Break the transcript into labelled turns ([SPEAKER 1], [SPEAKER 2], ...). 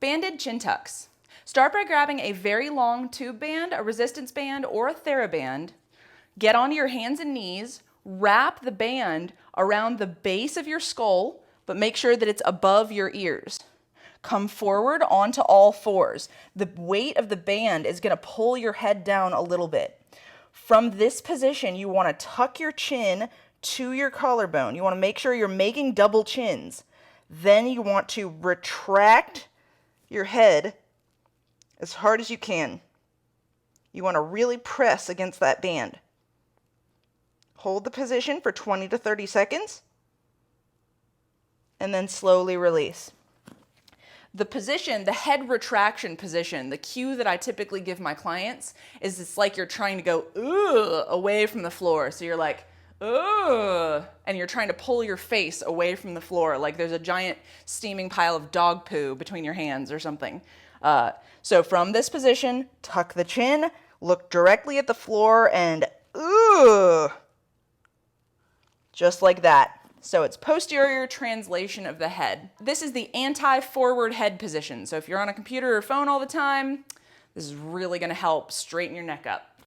[SPEAKER 1] Banded chin tucks. Start by grabbing a very long tube band, a resistance band, or a TheraBand. Get onto your hands and knees, wrap the band around the base of your skull, but make sure that it's above your ears. Come forward onto all fours. The weight of the band is going to pull your head down a little bit. From this position, you want to tuck your chin to your collarbone. You want to make sure you're making double chins. Then you want to retract your head as hard as you can. You want to really press against that band. Hold the position for 20 to 30 seconds, and then slowly release. The position, the head retraction position, the cue that I typically give my clients is it's like you're trying to go away from the floor. So you're like, and you're trying to pull your face away from the floor, like there's a giant steaming pile of dog poo between your hands or something. So from this position, tuck the chin, look directly at the floor, and just like that. So it's posterior translation of the head. This is the anti-forward head position. So if you're on a computer or phone all the time, this is really going to help straighten your neck up.